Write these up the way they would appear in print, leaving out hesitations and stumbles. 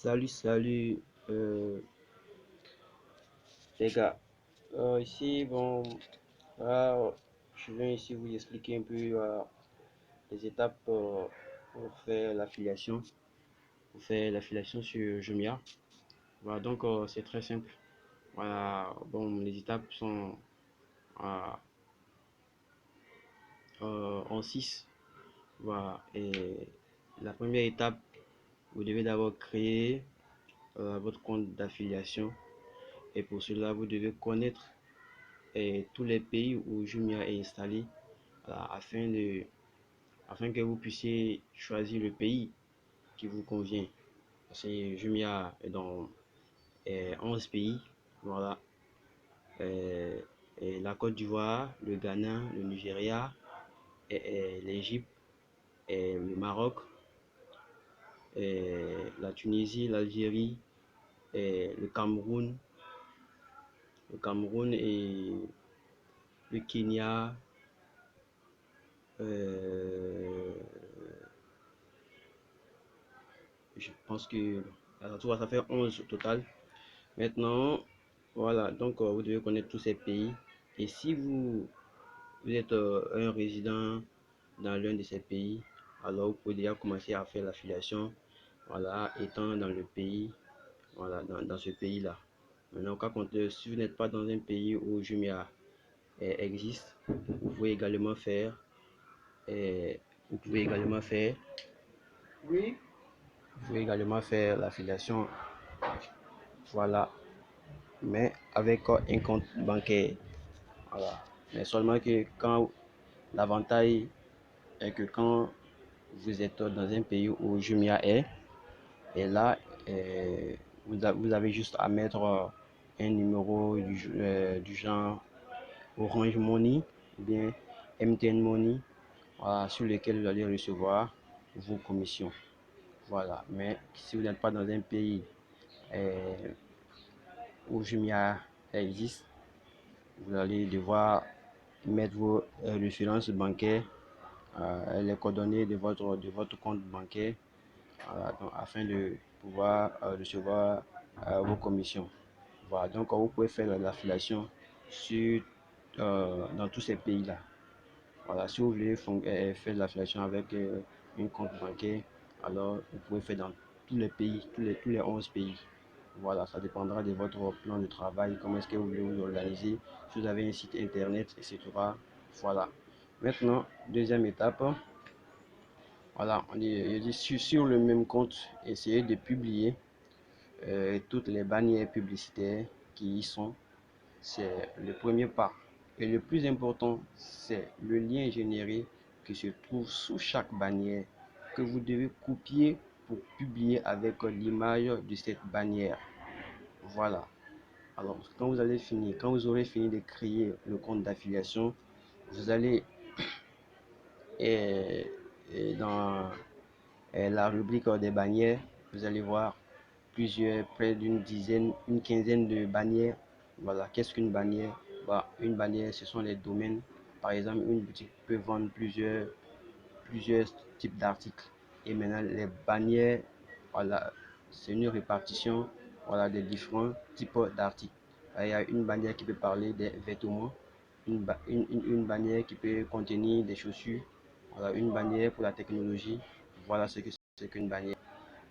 Salut, euh, les gars. Ici, bon, là, je viens ici vous expliquer un peu les étapes pour faire l'affiliation, sur Jumia. Voilà, donc c'est très simple. Voilà, bon, les étapes sont euh, en 6. Voilà, et la première étape, vous devez d'abord créer votre compte d'affiliation. Et pour cela, vous devez connaître tous les pays où Jumia est installé, voilà, afin que vous puissiez choisir le pays qui vous convient. Parce que Jumia est dans 11 pays, voilà. Euh, et la Côte d'Ivoire, le Ghana, le Nigeria, l'Égypte, le Maroc, la Tunisie, l'Algérie, le Cameroun et le Kenya. euh, je pense que ça fait 11 au total. Maintenant, voilà, donc vous devez connaître tous ces pays. Et si vous êtes un résident dans l'un de ces pays, alors vous pouvez déjà commencer à faire l'affiliation, voilà, étant dans le pays, voilà, dans ce pays-là. Maintenant, si vous n'êtes pas dans un pays où Jumia existe, vous pouvez également faire, euh, vous pouvez également faire, oui, vous pouvez également faire l'affiliation, voilà, mais avec un compte bancaire. Voilà. Mais seulement que quand l'avantage est que quand vous êtes dans un pays où Jumia est, et là, vous avez juste à mettre un numéro du genre Orange Money ou bien MTN Money, voilà, sur lequel vous allez recevoir vos commissions. Voilà. Mais si vous n'êtes pas dans un pays euh, où Jumia existe, vous allez devoir mettre vos références bancaires, les coordonnées de votre compte bancaire, voilà, donc, afin de pouvoir recevoir vos commissions. Voilà, donc vous pouvez faire l'affiliation dans tous ces pays-là. Voilà, si vous voulez faire l'affiliation avec un compte bancaire, alors vous pouvez faire dans tous les pays, tous les 11 pays. Voilà, ça dépendra de votre plan de travail, comment est-ce que vous voulez vous organiser, si vous avez un site internet, etc. Voilà. Maintenant, deuxième étape, voilà, on dit sur le même compte, essayez de publier toutes les bannières publicitaires qui y sont. C'est le premier pas. Et le plus important, c'est le lien généré qui se trouve sous chaque bannière que vous devez copier pour publier avec l'image de cette bannière. Voilà. Alors, quand vous aurez fini de créer le compte d'affiliation, vous allez dans la rubrique des bannières, vous allez voir près d'une dizaine, une quinzaine de bannières. Voilà, qu'est-ce qu'une bannière? Bah, une bannière, ce sont les domaines. Par exemple, une boutique peut vendre plusieurs types d'articles. Et maintenant, les bannières, voilà, c'est une répartition, voilà, des différents types d'articles. Il y a une bannière qui peut parler des vêtements, une bannière qui peut contenir des chaussures, voilà, une bannière pour la technologie. Voilà ce que c'est qu'une bannière.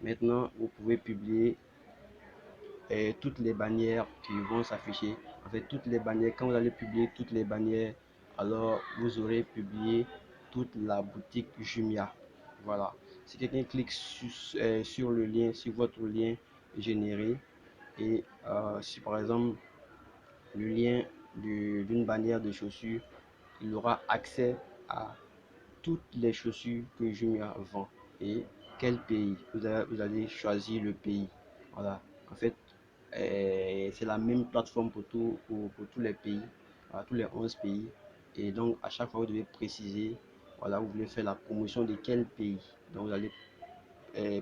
Maintenant, vous pouvez publier toutes les bannières qui vont s'afficher. En fait, toutes les bannières, quand vous allez publier toutes les bannières, alors vous aurez publié toute la boutique Jumia. Voilà. Si quelqu'un clique sur le lien, sur votre lien généré, et si par exemple le lien d'une bannière de chaussures, il aura accès à toutes les chaussures que Jumia vend. Et quel pays? Vous allez choisir le pays. Voilà. En fait, c'est la même plateforme pour tous les pays, voilà, tous les 11 pays. Et donc, à chaque fois, vous devez préciser, voilà, vous voulez faire la promotion de quel pays. Donc, vous allez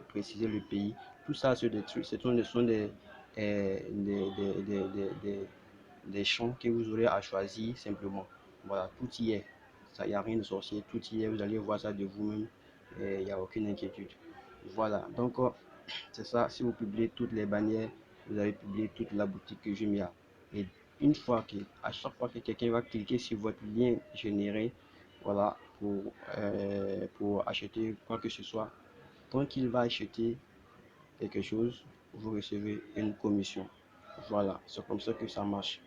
préciser le pays. Tout ça, ce sont des champs que vous aurez à choisir simplement. Voilà, tout y est. Il n'y a rien de sorcier, tout y est. Vous allez voir ça de vous-même. Il n'y a aucune inquiétude. Voilà, donc C'est ça, si vous publiez toutes les bannières, vous avez publié toute la boutique Jumia. Et une fois que, à chaque fois que quelqu'un va cliquer sur votre lien généré, voilà, pour acheter quoi que ce soit, tant qu'il va acheter quelque chose, vous recevez une commission. Voilà, c'est comme ça que ça marche.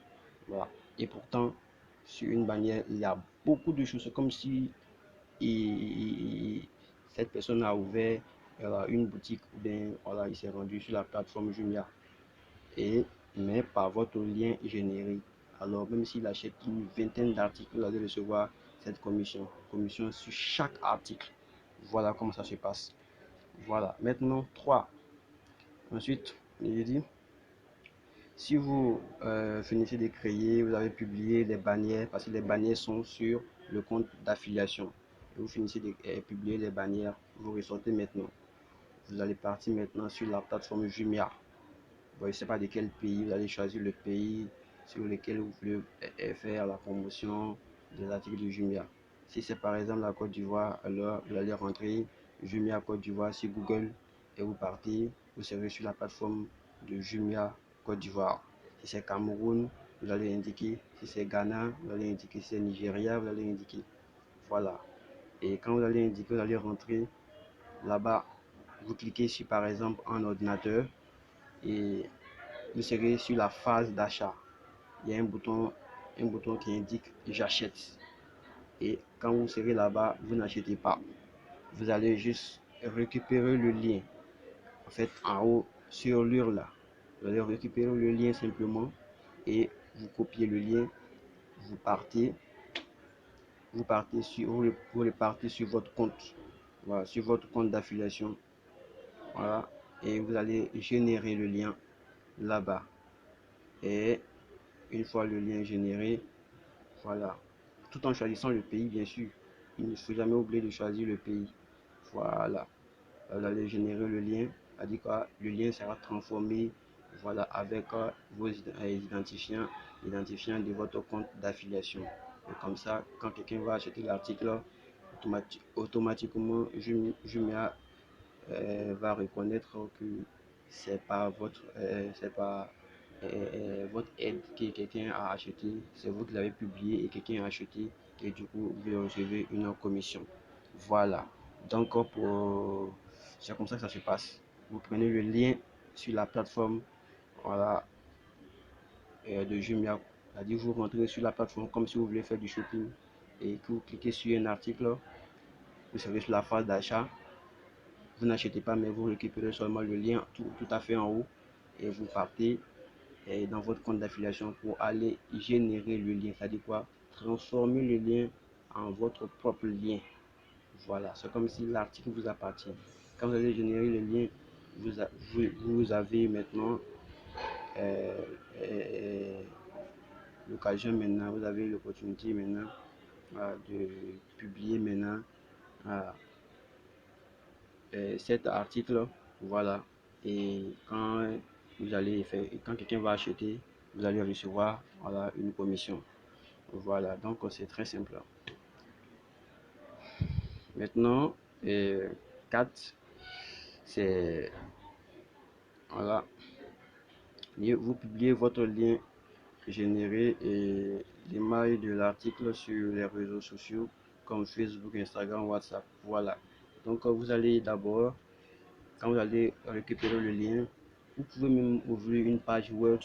Voilà. Et pourtant, sur une bannière, il y a beaucoup de choses. C'est comme si cette personne a ouvert une boutique ou bien voilà, il s'est rendu sur la plateforme Jumia. Et, mais par votre lien générique. Alors, même s'il achète une vingtaine d'articles, vous allez recevoir cette commission. Commission sur chaque article. Voilà comment ça se passe. Voilà. Maintenant, 3. Ensuite, j'ai dit, si vous finissez de créer, vous avez publié les bannières, parce que les bannières sont sur le compte d'affiliation. Vous finissez de publier les bannières, vous ressortez maintenant. Vous allez partir maintenant sur la plateforme Jumia. Vous ne savez pas de quel pays, vous allez choisir le pays sur lequel vous voulez faire la promotion des articles de Jumia. Si c'est par exemple la Côte d'Ivoire, alors vous allez rentrer Jumia Côte d'Ivoire sur Google et vous partez, vous serez sur la plateforme de Jumia Côte d'Ivoire. Si c'est Cameroun, vous allez indiquer. Si c'est Ghana, vous allez indiquer. Si c'est Nigeria, vous allez indiquer. Voilà. Et quand vous allez indiquer, vous allez rentrer là-bas. Vous cliquez sur par exemple un ordinateur et vous serez sur la phase d'achat. Il y a un bouton qui indique j'achète. Et quand vous serez là-bas, vous n'achetez pas. Vous allez juste récupérer le lien. En fait, en haut, sur l'URL, vous allez récupérer le lien simplement et vous copiez le lien. Vous partez sur votre compte. Voilà, sur votre compte d'affiliation. Voilà. Et vous allez générer le lien là-bas. Et une fois le lien généré, voilà, tout en choisissant le pays, bien sûr. Il ne faut jamais oublier de choisir le pays. Voilà, vous allez générer le lien. C'est-à-dire que le lien sera transformé, voilà, avec vos identifiants de votre compte d'affiliation. Et comme ça, quand quelqu'un va acheter l'article, automatiquement, Jumia va reconnaître que c'est pas votre aide que quelqu'un a acheté, c'est vous qui l'avez publié et quelqu'un a acheté et du coup vous recevez une commission. Voilà. Donc c'est comme ça que ça se passe. Vous prenez le lien sur la plateforme, voilà, de Jumia. C'est-à-dire vous rentrez sur la plateforme comme si vous voulez faire du shopping et que vous cliquez sur un article, vous serez sur la phase d'achat. Vous n'achetez pas, mais vous récupérez seulement le lien tout à fait en haut et vous partez dans votre compte d'affiliation pour aller générer le lien. C'est-à-dire quoi? Transformer le lien en votre propre lien. Voilà, c'est comme si l'article vous appartient. Quand vous allez générer le lien, vous avez maintenant euh, euh, l'occasion maintenant, vous avez l'opportunité maintenant de publier maintenant cet article. Voilà. Et quand quand quelqu'un va acheter, vous allez recevoir voilà, une commission. Voilà, donc c'est très simple. Maintenant, 4, c'est voilà, vous publiez votre lien généré et l'image de l'article sur les réseaux sociaux comme Facebook, Instagram, WhatsApp. Voilà. Donc vous allez d'abord, quand vous allez récupérer le lien, vous pouvez même ouvrir une page Word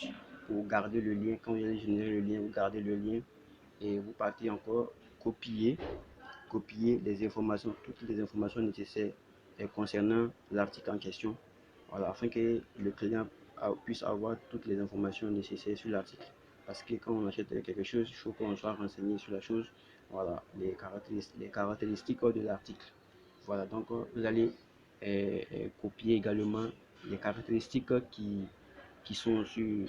pour garder le lien. Quand vous allez générer le lien, vous gardez le lien et vous partez encore copier les informations, toutes les informations nécessaires concernant l'article en question, voilà, afin que le client puisse avoir toutes les informations nécessaires sur l'article. Parce que quand on achète quelque chose, il faut qu'on soit renseigné sur la chose, voilà, les caractéristiques de l'article. Voilà, donc vous allez copier également les caractéristiques qui sont sur,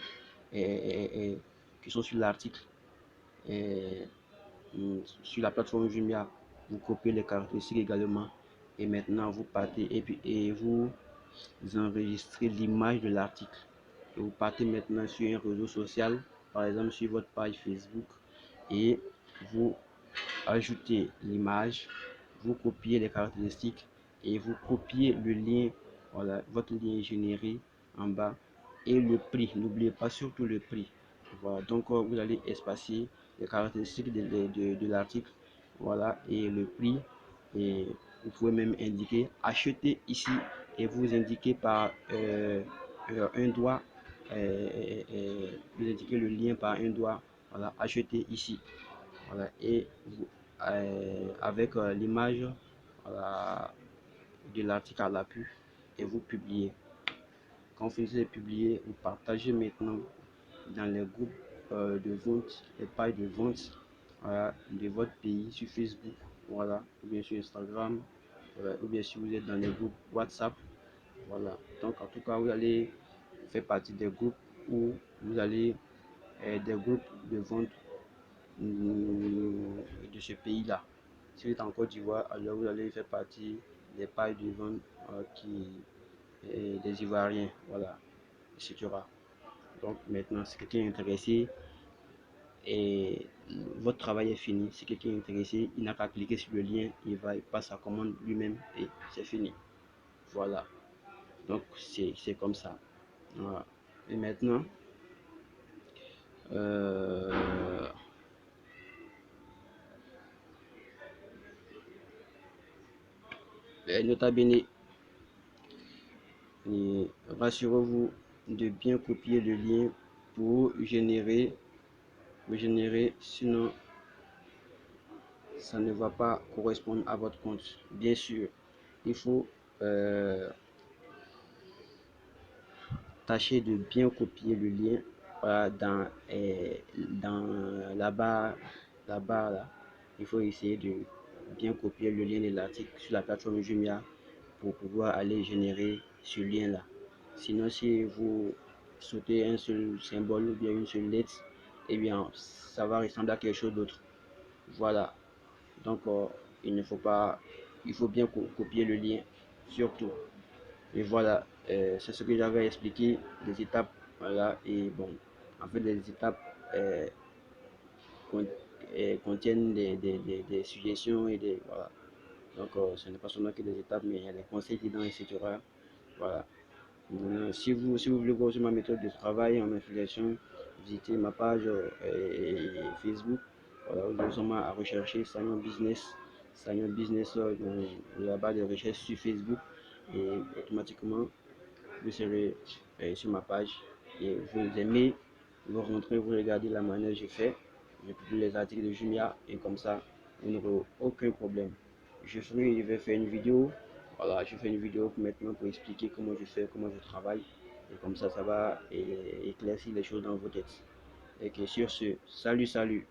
qui sont sur l'article. Sur la plateforme Jumia, vous copiez les caractéristiques également et maintenant vous partez et vous enregistrez l'image de l'article et vous partez maintenant sur un réseau social, par exemple sur votre page Facebook, et vous ajoutez l'image, vous copiez les caractéristiques et vous copiez le lien Voilà, votre lien est généré en bas. Et le prix, n'oubliez pas surtout le prix. Voilà, donc vous allez espacer les caractéristiques de l'article. Voilà, et le prix. Et vous pouvez même indiquer acheter ici et vous indiquez par un doigt, vous indiquez le lien par un doigt. Voilà, acheter ici. Voilà, et vous, avec l'image, voilà, de l'article à l'appui, et vous publiez. Quand vous finissez de publier, vous partagez maintenant dans les groupes de vente, les pages de vente, voilà, de votre pays sur Facebook, voilà, ou bien sur Instagram, ou bien si vous êtes dans les groupes WhatsApp, voilà. Donc en tout cas, vous allez faire partie des groupes où vous allez des groupes de vente de ce pays-là. Si vous êtes en Côte d'Ivoire, alors vous allez faire partie des pages de vente des Ivoiriens, voilà, etc. Donc maintenant, si quelqu'un est intéressé et votre travail est fini, si quelqu'un est intéressé, il n'a qu'à cliquer sur le lien, il passe sa commande lui-même et c'est fini. Voilà. Donc c'est comme ça. Voilà. Et maintenant, euh, nota bene, rassurez-vous de bien copier le lien pour générer, sinon ça ne va pas correspondre à votre compte. Bien sûr, il faut tâcher de bien copier le lien dans la barre là. Il faut essayer de bien copier le lien de l'article sur la plateforme Jumia pour pouvoir aller générer ce lien là. Sinon, si vous sautez un seul symbole ou bien une seule lettre, eh bien ça va ressembler à quelque chose d'autre. Voilà. Donc il faut bien copier le lien surtout. Et voilà, c'est ce que j'avais expliqué, les étapes. Voilà, et bon, en fait, les étapes contiennent des suggestions et des. Voilà. Donc, ce n'est pas seulement que des étapes, mais il y a des conseils dedans, etc. Voilà. Si vous voulez voir sur ma méthode de travail en affiliation, visitez ma page Facebook. Voilà, vous avez seulement à rechercher Sagnon Business dans la barre de recherche sur Facebook et automatiquement vous serez sur ma page et vous aimez, vous rentrez, vous regardez la manière dont je fais, je publie les articles de Jumia et comme ça, vous n'aurez aucun problème. Je vais faire une vidéo, voilà, je fais une vidéo maintenant pour expliquer comment je fais, comment je travaille et comme ça va éclaircir les choses dans vos têtes. Et que sur ce, salut, salut.